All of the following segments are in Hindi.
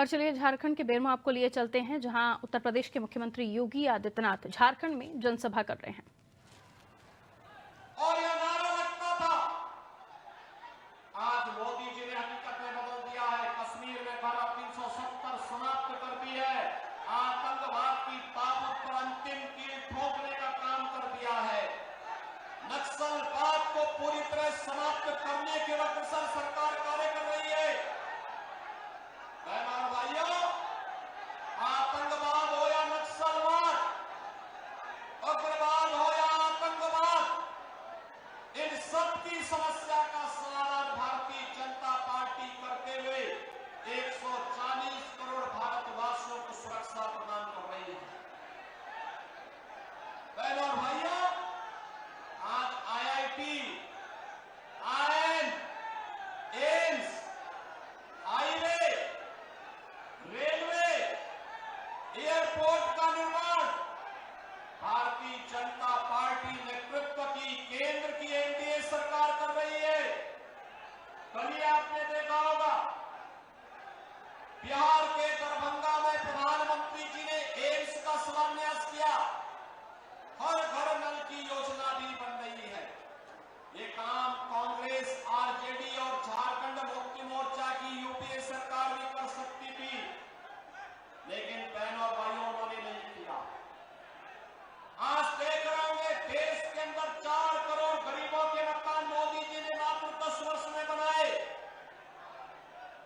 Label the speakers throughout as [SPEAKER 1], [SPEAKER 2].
[SPEAKER 1] और चलिए झारखंड के बेरमो आपको लिए चलते हैं, जहां उत्तर प्रदेश के मुख्यमंत्री योगी आदित्यनाथ झारखंड में जनसभा कर रहे हैं।
[SPEAKER 2] और यह नारा लगता था, आज मोदी जी ने हकीकत में बदल दिया है। कश्मीर में धारा 370 समाप्त कर दी है। आतंकवाद की ताबूत पर अंतिम कील ठोकने का काम कर दिया है। नक्सलवाद को पूरी तरह समाप्त करने की अग्रसर सरकार कार्य कर रही है। बहनों और भाइयों, आतंकवाद हो या नक्सलवाद, उग्रवाद हो या आतंकवाद, इन सब की समस्या का समाधान भारतीय जनता पार्टी करते हुए 140 करोड़ भारतवासियों को सुरक्षा प्रदान कर रही है। बहनों और भाइयों, आज IIT, IIM, AIIMS, highway, railway, airport का निर्माण भारतीय जनता पार्टी नेतृत्व की केंद्र की एनडीए सरकार कर रही है। कल ही आपने देखा होगा, बिहार के दरभंगा में प्रधानमंत्री जी ने एम्स का शिलान्यास किया। हर घर नल की योजना भी बन रही है। ये काम कांग्रेस, आरजेडी और झारखंड मुक्ति मोर्चा की यूपीए सरकार भी कर सकती थी, लेकिन बहनों और भाइयों उन्होंने नहीं किया। आज देख रहे होंगे, देश के अंदर 4 करोड़ गरीबों के मकान मोदी जी ने मात्र 10 वर्ष में बनाए।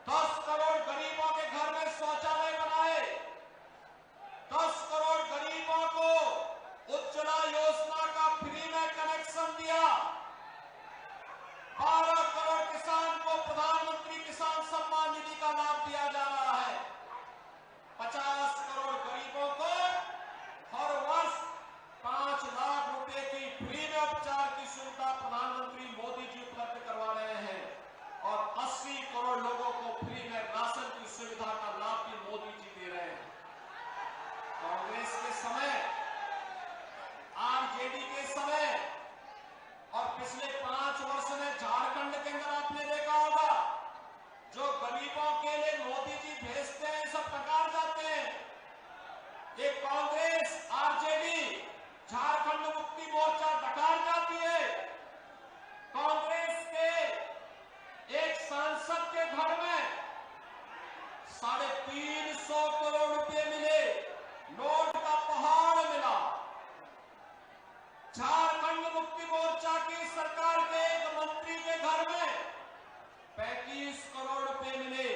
[SPEAKER 2] 10 करोड़ गरीबों के घर में शौचालय बनाए। 10 करोड़ गरीबों को उज्ज्वला योजना का फ्री में कनेक्शन दिया। 12 करोड़ किसान को प्रधानमंत्री किसान सम्मान निधि का लाभ दिया जा रहा है। 50 करोड़ गरीबों को हर वर्ष 5 लाख रुपए की फ्री में उपचार की सुविधा प्रधानमंत्री मोदी जी उपलब्ध करवा रहे हैं और 80 करोड़ लोगों को फ्री में राशन की सुविधा का लाभ भी मोदी जी दे रहे हैं। कांग्रेस के समय, आरजेडी के समय और पिछले 5 वर्ष में झारखंड के अंदर आपने देखा होगा, जो गरीबों के लिए मोदी जी भेजते हैं सब टकार जाते हैं। ये कांग्रेस, आरजेडी, झारखंड मुक्ति मोर्चा डकार जाती है। कांग्रेस के एक सांसद के घर में 350 करोड़ रुपए मिले, नोट का पहाड़ मिला। झारखंड मुक्ति मोर्चा की सरकार के एक मंत्री के घर में 35 करोड़ रुपए मिले।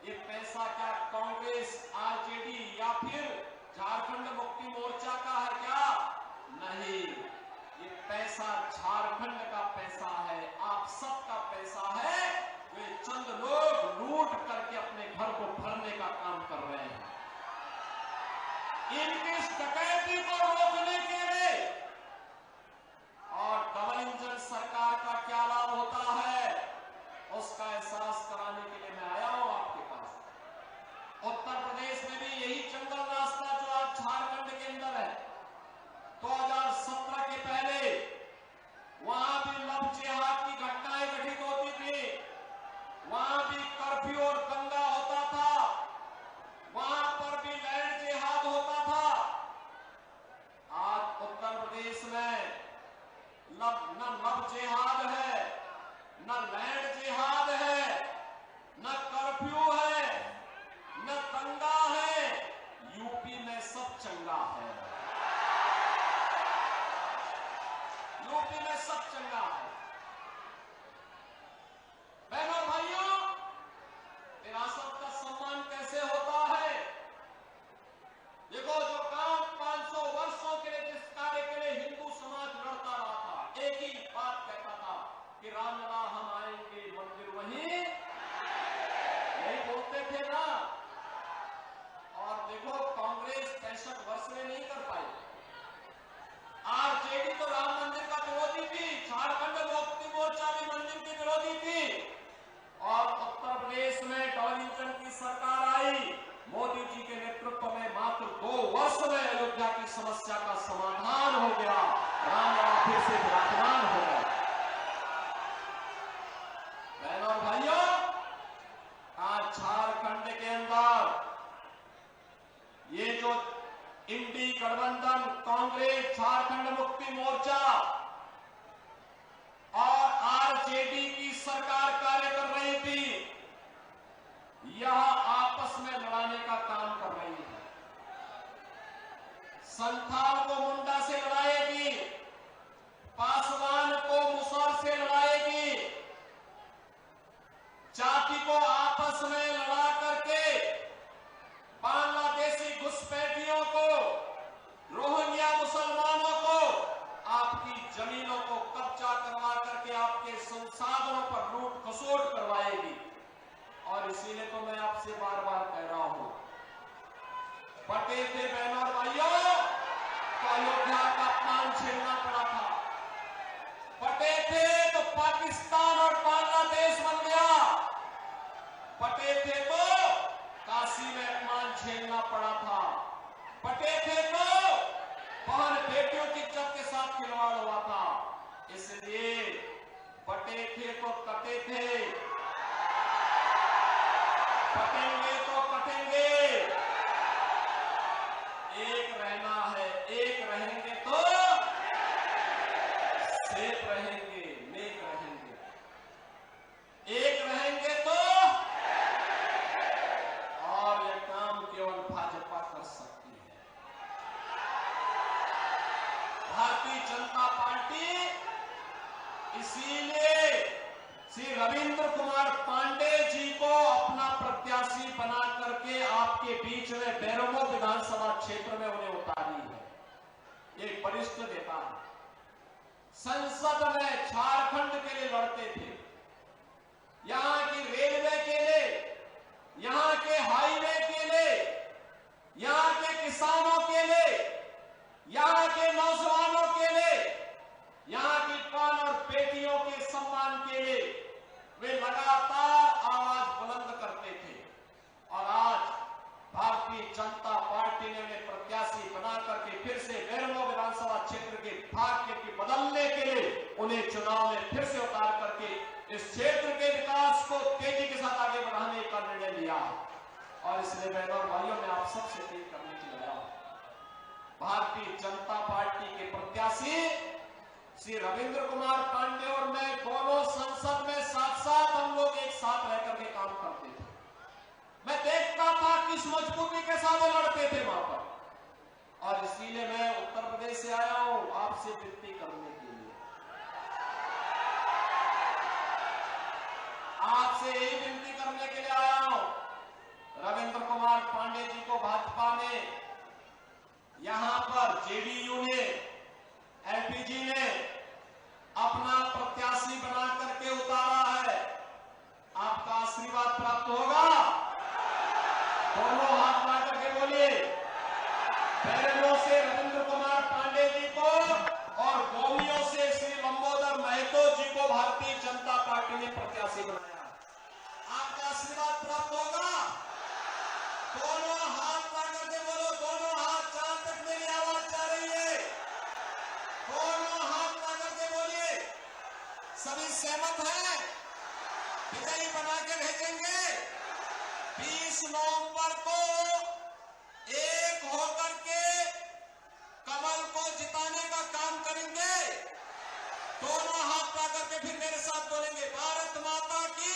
[SPEAKER 2] ये पैसा क्या कांग्रेस, आरजेडी या फिर झारखंड मुक्ति मोर्चा का है क्या? नहीं, ये पैसा झारखंड का पैसा है, आप सबका पैसा है। वे चंद लोग लूट करके अपने घर को भरने का काम कर रहे हैं। इनकी डकैती को रोकने के लिए और डबल इंजन सरकार का क्या लाभ होता है, उसका एहसास कराने के लिए मैं आया हूं आपके पास। उत्तर प्रदेश में भी यही जंगल रास्ता जो आज झारखंड के अंदर है, 2017 के पहले वहां भी लव जिहाद की घटनाएं घटित होती थी। वहां भी कर्फ्यू और दंगा होता था। वहां पर भी लैंड जिहाद होता था। आज उत्तर प्रदेश में न लव जिहाद है, न लैंड जिहाद है, न कर्फ्यू है, न दंगा है। यूपी में सब चंगा है। यूपी में सब चंगा है। बहनों भाइयों, विरासत का सम्मान कैसे होता है? देखो, जो काम 500 वर्षों के लिए, जिस कार्य के लिए हिंदू समाज लड़ता रहा था, एक ही बात कहता था कि रामलला हम आएंगे मंदिर वहीं, यही बोलते थे ना। और देखो, कांग्रेस 65 वर्ष में नहीं कर पाई। आरजेडी तो राम मंदिर का विरोधी थी, झारखंड मुक्ति मोर्चा भी मंदिर की विरोधी थी। और उत्तर प्रदेश में डबल इंजन की सरकार आई, मोदी जी के नेतृत्व में मात्र 2 वर्ष में अयोध्या की समस्या का समाधान हो गया। रामलला फिर से विराजमान हो गए। बहनों और भाइयों, आज झारखंड के अंदर इंडी गठबंधन, कांग्रेस, झारखंड मुक्ति मोर्चा और आरजेडी की सरकार कार्य कर रही थी, यह आपस में लड़ाने का काम कर रही है। संथाल को मुंडा से लड़ाएगी, पासवान को मुसहर से लड़ाएगी, जाति को आपस में लड़ा करके बांग्लादेशी घुसपैठियों को, रोहिंग्या मुसलमानों को, आपकी जमीनों को कब्जा करवा करके आपके संसाधनों पर लूट खसोट करवाएगी। और इसीलिए तो मैं आपसे बार बार कह रहा हूं, बटे थे बहनों और भाइयों, तो अयोध्या का अपमान झेलना पड़ा था। बटे थे तो पाकिस्तान और बांग्लादेश बन गया। बटे थे तो काशी में अपमान झेलना पड़ा था। बटे थे तो बहन बेटियों की इज्जत के साथ खिलवाड़ हुआ था। इसलिए बटे थे तो कटे थे, कटेंगे तो कटेंगे। एक रहना है, एक रहेंगे तो सेफ रहेंगे, नेक रहेंगे। एक रहेंगे तो, और यह काम केवल भाजपा कर सकती है। भारतीय जनता पार्टी इसीलिए श्री रविंद्र कुमार पांडे जी को अपना प्रत्याशी बना करके आपके बीच में बेरमो विधानसभा क्षेत्र में उन्हें उतारी है। एक वरिष्ठ नेता संसद में झारखंड के लिए लड़ते थे, यहां की रेलवे के लिए, यहां के हाईवे के लिए, यहां के किसानों के लिए, यहां के नौजवानों के लिए, यहां की पान और बेटियों के सम्मान के लिए वे लगातार आवाज बुलंद करते थे। और आज भारतीय जनता पार्टी ने उन्हें प्रत्याशी बना करके फिर से बेरमो विधानसभा क्षेत्र के भाग्य की बदलने के लिए उन्हें चुनाव में फिर से उतार करके इस क्षेत्र के विकास को तेजी के साथ आगे बढ़ाने का निर्णय लिया। और इसलिए बहनों और भाइयों, मैं आप सबसे अपील करने के लिए आया हूं, भारतीय जनता पार्टी के प्रत्याशी श्री रविंद्र कुमार पांडे और मैं दोनों संसद में साथ साथ हम लोग एक साथ रह करके काम करते थे। मैं देखता था किस मजबूती के साथ लड़ते थे वहां पर। और इसीलिए मैं उत्तर प्रदेश से आया हूं आपसे विनती करने के लिए, आपसे यही विनती करने के लिए आया हूं। रविंद्र कुमार पांडे जी को भाजपा ने, यहां पर जेडीयू ने, एलपीजी ने अपना प्रत्याशी बना करके उतारा है। आपका आशीर्वाद प्राप्त होगा। दोनों हाथ ला करके बोलिए, बैरनों से रविंद्र कुमार पांडे जी को और गोवियों से श्री लंबोदर महतो जी को भारतीय जनता पार्टी ने प्रत्याशी बनाया। आपका आशीर्वाद प्राप्त होगा। दोनों हाथ ला करके बोलो, दोनों हाथ, जहां तक मेरी आवाज जा रही है, दोनों हाथ ला करके बोलिए। सभी सहमत हैं? विजयी बना के भेजेंगे। 20 नवंबर को एक होकर के कमल को जिताने का काम करेंगे। दोनों हाथ ला करके फिर मेरे साथ बोलेंगे, भारत माता की